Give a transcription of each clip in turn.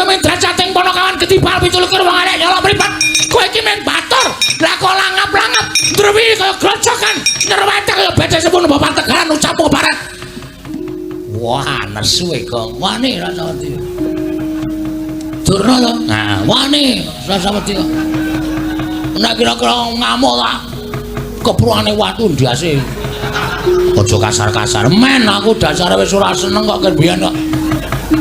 men drajating Ponokawan Gedibal 17 wong arek nyolok mripat. Kowe iki men batur. Lah kok langap-langap ndrewi kaya grojokan. Nyerwete kaya becek sepun bapak tegalan ucap barat. Wah, nesu e kok. Wani Rasawati. Durna to? Nah, wani Rasawati kok. Nek kira-kira ngamuk tak kepruane watu ndase. Aja kasar-kasar. Men aku dasare wis ora seneng kok kebiyen kok.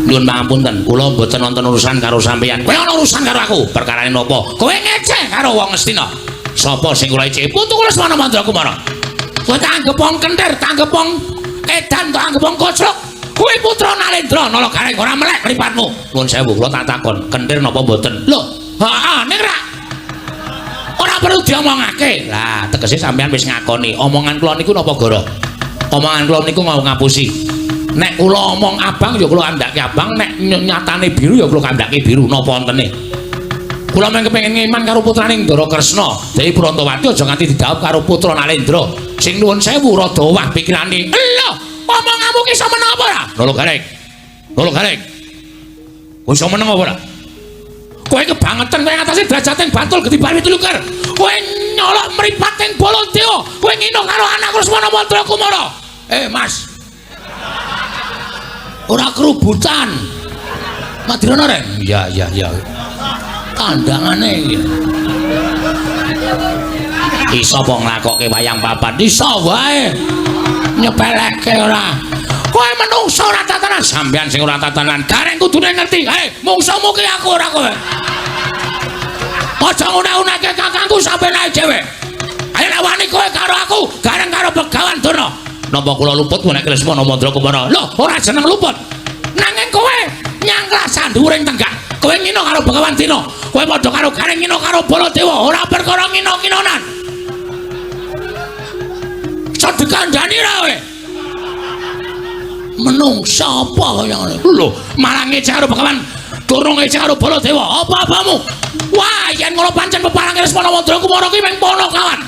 Nuwun pangapunten, kula mboten wonten urusan karo sampeyan. Kowe ana urusan karo aku. Perkarane napa? Kowe ngeceh karo wong Ngastina. Sapa sing kula eceh? Putu kula Semana Mandrakumara. Kowe tak anggap wong kentir, tak anggap wong edan, tak anggap wong kocrok. Kowe putra Nalendra, Nalagareng ora melek mripatmu. Nuwun sewu, kula tak takon, kentir napa mboten? Lho, heeh, ning ra. Ora perlu diomongake. Lah, tegese sampeyan wis ngakoni, omongan kula niku napa gara? Omongan kula niku mau ngapusi. Nek kula omong abang ya kula andhake abang, nek nyatane biru ya kula kandhake biru, napa wontene? Kula men kepengin ngiman karo putrane Ndara Kresna, Dewi Brantawati aja nganti didhawuh karo putra Nalendra. Sing nuwun sewu rada owah pikirane. Lho, omonganmu ki iso meneng apa ora? Nalagareng. Nalagareng. Kowe iso meneng apa ora? Kowe kebangetan kowe ngatasi drajating Bantul Gedibal 17. Kowe nyolok mripating Baladewa. Kowe ngino karo anakku Semana Mandrakumara. Mas. Ora kerubutan. Madirana Reng? Iya. Kandangane iki. Iso apa nglakokke wayang papat? Iso wae. Nyepeleke ora. Kowe menungso ora tatanan, sampean sing ora tatanan. Gareng kudune ngerti. Mungsumu ki aku ora kowe. Aja ngune-uneke kakangku sampe naik dhewe. Ayo nek wani kowe karo aku, gareng karo Begawan Durna. Napa kula luput nek Lesmana Mandrakumara? Lho, ora jeneng luput. Nanging kowe nyangklas sanduring tenggak. Kowe ngino karo Begawan Dina. Kowe padha karo gareng ngino karo Baladewa, ora perkara ngino-nginonan. Sedekandani ra kowe. Menungsa apa kaya ngene? Lho, malah ngecek karo Begawan Durna ngecek karo Baladewa. Apa-apamu? Wah, yen ngono pancen peparange Lesmana Mandrakumara kuwi mung Ponokawan.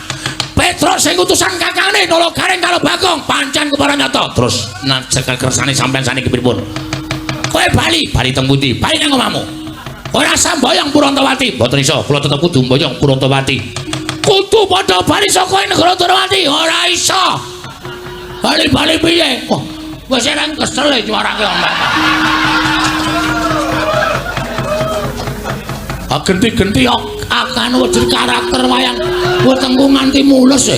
Petrus sing utusan kakange Nalagareng karo Bagong pancen kepara nyata. Terus cekel kersane sampean saniki pripun? Kowe bali teng pundi? Bali nang omahmu. Ora sambayang Purantawati. Mboten iso, kula tetep kudu mboyong Purantawati. Kudu padha bali saka negara Durawati. Ora iso. Bali piye? Oh, wis ora kesel e juarake ombak. Genti-genti akan wujud karakter wayang wetengku nganti mulus e.